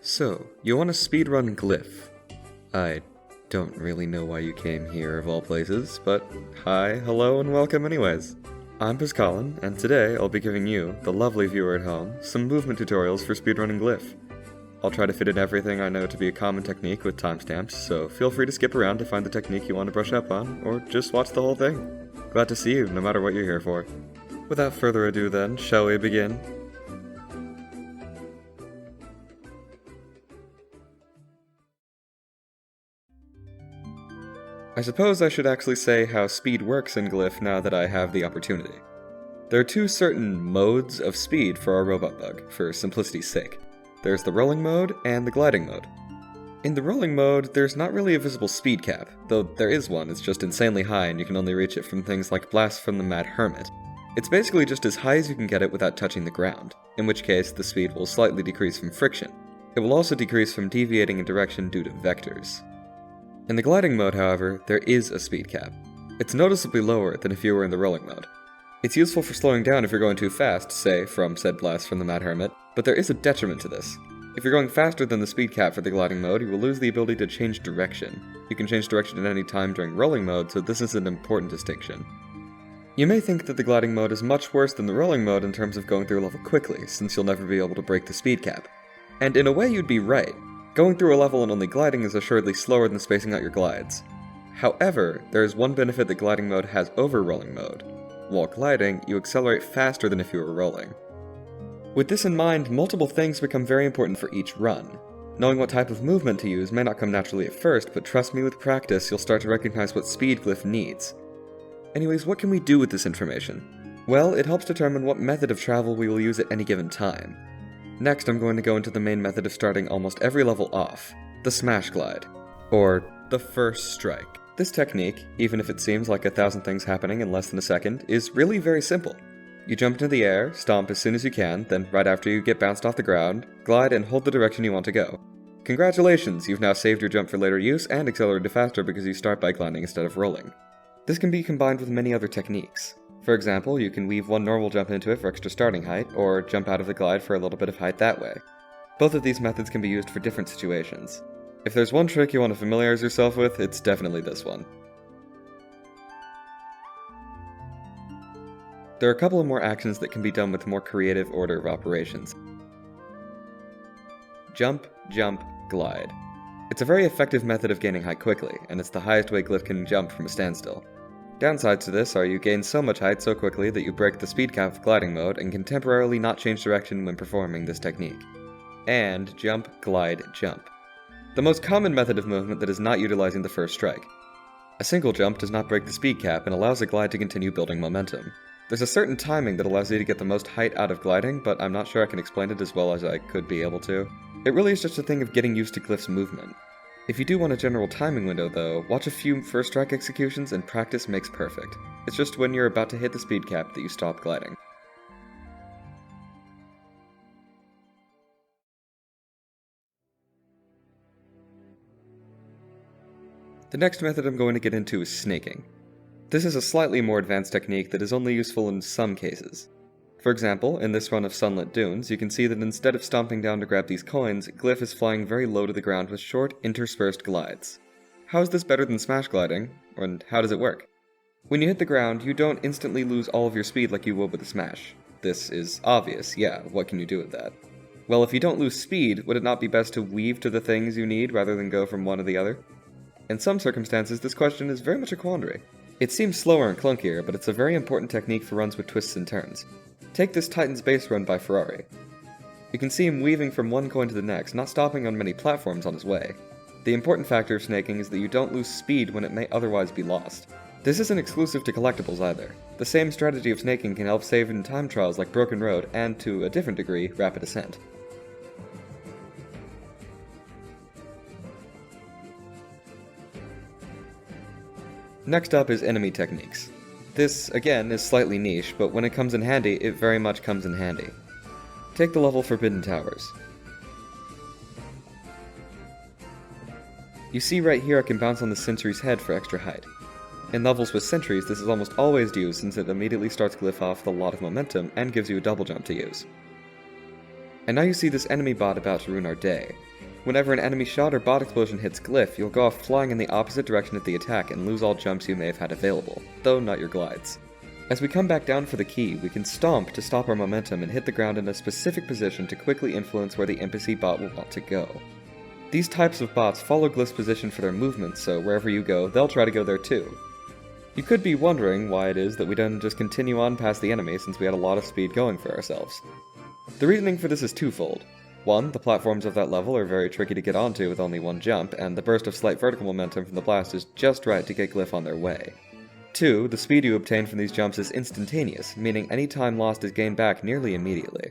So, you want to speedrun Glyph? I don't really know why you came here of all places, but hi, hello, and welcome anyways. I'm Pascalin, and today I'll be giving you, the lovely viewer at home, some movement tutorials for speedrunning Glyph. I'll try to fit in everything I know to be a common technique with timestamps, so feel free to skip around to find the technique you want to brush up on, or just watch the whole thing. Glad to see you, no matter what you're here for. Without further ado then, shall we begin? I suppose I should actually say how speed works in Glyph now that I have the opportunity. There are two certain modes of speed for our robot bug, for simplicity's sake. There's the rolling mode and the gliding mode. In the rolling mode, there's not really a visible speed cap, though there is one, it's just insanely high and you can only reach it from things like blasts from the Mad Hermit. It's basically just as high as you can get it without touching the ground, in which case the speed will slightly decrease from friction. It will also decrease from deviating in direction due to vectors. In the gliding mode, however, there is a speed cap. It's noticeably lower than if you were in the rolling mode. It's useful for slowing down if you're going too fast, say, from said blast from the Mad Hermit, but there is a detriment to this. If you're going faster than the speed cap for the gliding mode, you will lose the ability to change direction. You can change direction at any time during rolling mode, so this is an important distinction. You may think that the gliding mode is much worse than the rolling mode in terms of going through a level quickly, since you'll never be able to break the speed cap. And in a way you'd be right. Going through a level and only gliding is assuredly slower than spacing out your glides. However, there is one benefit that gliding mode has over rolling mode. While gliding, you accelerate faster than if you were rolling. With this in mind, multiple things become very important for each run. Knowing what type of movement to use may not come naturally at first, but trust me, with practice you'll start to recognize what speed Glyph needs. Anyways, what can we do with this information? Well, it helps determine what method of travel we will use at any given time. Next, I'm going to go into the main method of starting almost every level off, the smash glide, or the first strike. This technique, even if it seems like 1,000 things happening in less than a second, is really very simple. You jump into the air, stomp as soon as you can, then right after you get bounced off the ground, glide and hold the direction you want to go. Congratulations, you've now saved your jump for later use and accelerated faster because you start by gliding instead of rolling. This can be combined with many other techniques. For example, you can weave one normal jump into it for extra starting height, or jump out of the glide for a little bit of height that way. Both of these methods can be used for different situations. If there's one trick you want to familiarize yourself with, it's definitely this one. There are a couple of more actions that can be done with more creative order of operations. Jump, jump, glide. It's a very effective method of gaining height quickly, and it's the highest way Glyph can jump from a standstill. Downsides to this are you gain so much height so quickly that you break the speed cap of gliding mode and can temporarily not change direction when performing this technique. And jump, glide, jump. The most common method of movement that is not utilizing the first strike. A single jump does not break the speed cap and allows a glide to continue building momentum. There's a certain timing that allows you to get the most height out of gliding, but I'm not sure I can explain it as well as I could be able to. It really is just a thing of getting used to Glyph's movement. If you do want a general timing window though, watch a few first strike executions and practice makes perfect. It's just when you're about to hit the speed cap that you stop gliding. The next method I'm going to get into is snaking. This is a slightly more advanced technique that is only useful in some cases. For example, in this run of Sunlit Dunes, you can see that instead of stomping down to grab these coins, Glyph is flying very low to the ground with short, interspersed glides. How is this better than smash gliding? And how does it work? When you hit the ground, you don't instantly lose all of your speed like you would with a smash. This is obvious, yeah, what can you do with that? Well, if you don't lose speed, would it not be best to weave to the things you need rather than go from one to the other? In some circumstances, this question is very much a quandary. It seems slower and clunkier, but it's a very important technique for runs with twists and turns. Take this Titan's base run by Ferrari. You can see him weaving from one coin to the next, not stopping on many platforms on his way. The important factor of snaking is that you don't lose speed when it may otherwise be lost. This isn't exclusive to collectibles either. The same strategy of snaking can help save in time trials like Broken Road and, to a different degree, Rapid Ascent. Next up is enemy techniques. This, again, is slightly niche, but when it comes in handy, it very much comes in handy. Take the level Forbidden Towers. You see right here I can bounce on the sentry's head for extra height. In levels with sentries, this is almost always used since it immediately starts Glyph off with a lot of momentum and gives you a double jump to use. And now you see this enemy bot about to ruin our day. Whenever an enemy shot or bot explosion hits Glyph, you'll go off flying in the opposite direction of the attack and lose all jumps you may have had available, though not your glides. As we come back down for the key, we can stomp to stop our momentum and hit the ground in a specific position to quickly influence where the NPC bot will want to go. These types of bots follow Glyph's position for their movement, so wherever you go, they'll try to go there too. You could be wondering why it is that we don't just continue on past the enemy since we had a lot of speed going for ourselves. The reasoning for this is twofold. One, the platforms of that level are very tricky to get onto with only one jump, and the burst of slight vertical momentum from the blast is just right to get Glyph on their way. Two, the speed you obtain from these jumps is instantaneous, meaning any time lost is gained back nearly immediately.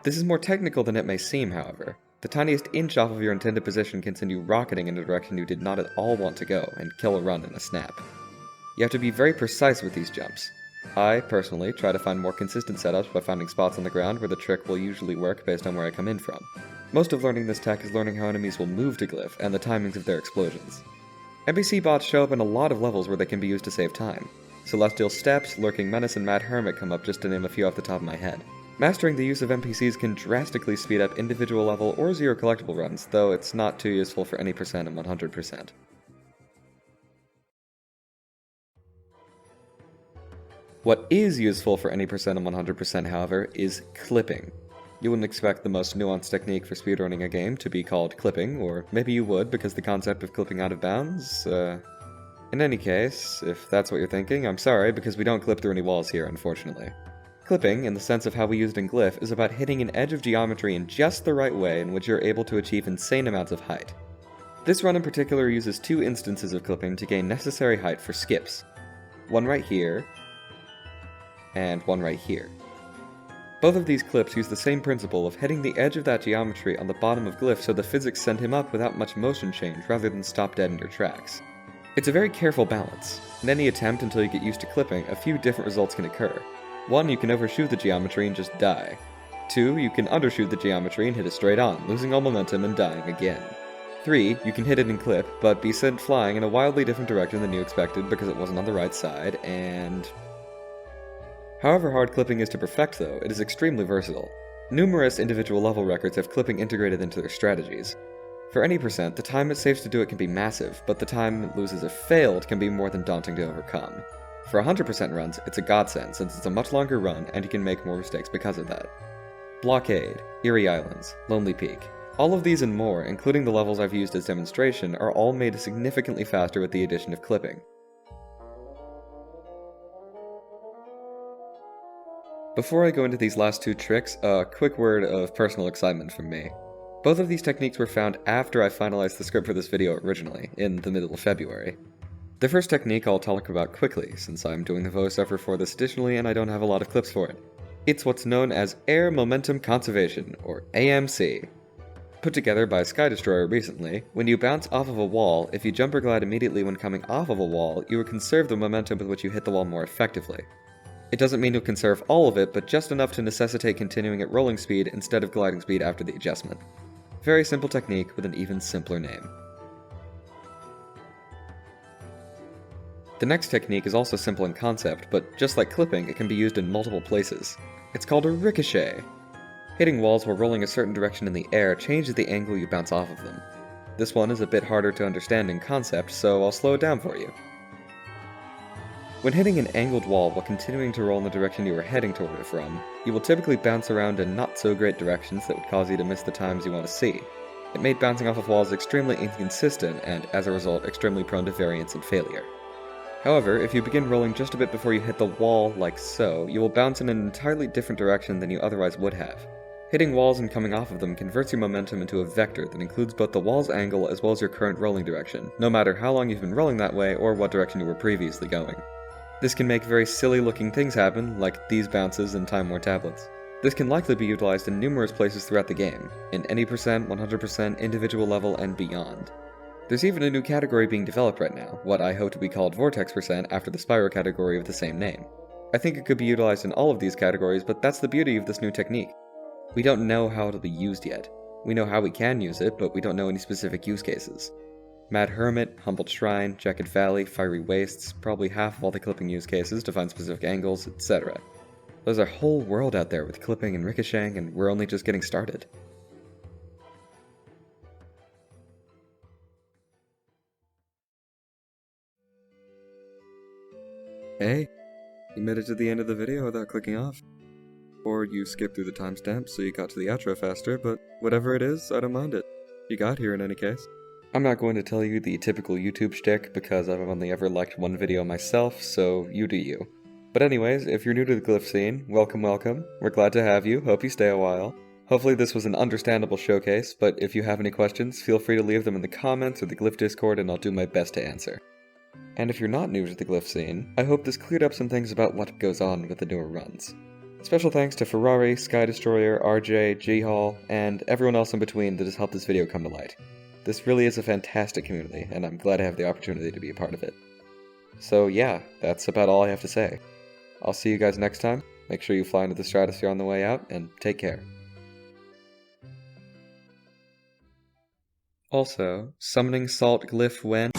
This is more technical than it may seem, however. The tiniest inch off of your intended position can send you rocketing in a direction you did not at all want to go, and kill a run in a snap. You have to be very precise with these jumps. I, personally, try to find more consistent setups by finding spots on the ground where the trick will usually work based on where I come in from. Most of learning this tech is learning how enemies will move to Glyph and the timings of their explosions. NPC bots show up in a lot of levels where they can be used to save time. Celestial Steps, Lurking Menace, and Mad Hermit come up just to name a few off the top of my head. Mastering the use of NPCs can drastically speed up individual level or zero collectible runs, though it's not too useful for any percent and 100%. What is useful for any percent and 100%, however, is clipping. You wouldn't expect the most nuanced technique for speedrunning a game to be called clipping, or maybe you would because the concept of clipping out of bounds, In any case, if that's what you're thinking, I'm sorry because we don't clip through any walls here, unfortunately. Clipping, in the sense of how we use it in Glyph, is about hitting an edge of geometry in just the right way in which you're able to achieve insane amounts of height. This run in particular uses two instances of clipping to gain necessary height for skips. One right here, and one right here. Both of these clips use the same principle of hitting the edge of that geometry on the bottom of Glyph so the physics send him up without much motion change rather than stop dead in your tracks. It's a very careful balance. In any attempt until you get used to clipping, a few different results can occur. 1, you can overshoot the geometry and just die. 2, you can undershoot the geometry and hit it straight on, losing all momentum and dying again. 3, you can hit it and clip, but be sent flying in a wildly different direction than you expected because it wasn't on the right side, and... However hard clipping is to perfect though, it is extremely versatile. Numerous individual level records have clipping integrated into their strategies. For any percent, the time it saves to do it can be massive, but the time it loses if failed can be more than daunting to overcome. For 100% runs, it's a godsend since it's a much longer run and you can make more mistakes because of that. Blockade, Eerie Islands, Lonely Peak. All of these and more, including the levels I've used as demonstration, are all made significantly faster with the addition of clipping. Before I go into these last two tricks, a quick word of personal excitement from me. Both of these techniques were found after I finalized the script for this video originally, in the middle of February. The first technique I'll talk about quickly, since I'm doing the voiceover for this additionally and I don't have a lot of clips for it. It's what's known as Air Momentum Conservation, or AMC. Put together by SkyDestroyer recently, when you bounce off of a wall, if you jump or glide immediately when coming off of a wall, you will conserve the momentum with which you hit the wall more effectively. It doesn't mean you'll conserve all of it, but just enough to necessitate continuing at rolling speed instead of gliding speed after the adjustment. Very simple technique with an even simpler name. The next technique is also simple in concept, but just like clipping, it can be used in multiple places. It's called a ricochet. Hitting walls while rolling a certain direction in the air changes the angle you bounce off of them. This one is a bit harder to understand in concept, so I'll slow it down for you. When hitting an angled wall while continuing to roll in the direction you were heading toward it from, you will typically bounce around in not so great directions that would cause you to miss the times you want to see. It made bouncing off of walls extremely inconsistent and, as a result, extremely prone to variance and failure. However, if you begin rolling just a bit before you hit the wall like so, you will bounce in an entirely different direction than you otherwise would have. Hitting walls and coming off of them converts your momentum into a vector that includes both the wall's angle as well as your current rolling direction, no matter how long you've been rolling that way or what direction you were previously going. This can make very silly looking things happen, like these bounces in Time War tablets. This can likely be utilized in numerous places throughout the game, in any percent, 100%, individual level, and beyond. There's even a new category being developed right now, what I hope to be called Vortex percent after the Spyro category of the same name. I think it could be utilized in all of these categories, but that's the beauty of this new technique. We don't know how it'll be used yet. We know how we can use it, but we don't know any specific use cases. Mad Hermit, Humbled Shrine, Jagged Valley, Fiery Wastes, probably half of all the clipping use cases to find specific angles, etc. There's a whole world out there with clipping and ricocheting, and we're only just getting started. Hey, you made it to the end of the video without clicking off. Or you skipped through the timestamp so you got to the outro faster, but whatever it is, I don't mind it. You got here in any case. I'm not going to tell you the typical YouTube shtick because I've only ever liked one video myself, so you do you. But anyways, if you're new to the Glyph scene, welcome, welcome. We're glad to have you, hope you stay a while. Hopefully this was an understandable showcase, but if you have any questions, feel free to leave them in the comments or the Glyph Discord and I'll do my best to answer. And if you're not new to the Glyph scene, I hope this cleared up some things about what goes on with the newer runs. Special thanks to Ferrari, SkyDestroyer, Arjay, G-Hall, and everyone else in between that has helped this video come to light. This really is a fantastic community, and I'm glad I have the opportunity to be a part of it. So yeah, that's about all I have to say. I'll see you guys next time, make sure you fly into the stratosphere on the way out, and take care. Also, summoning Salt Glyph when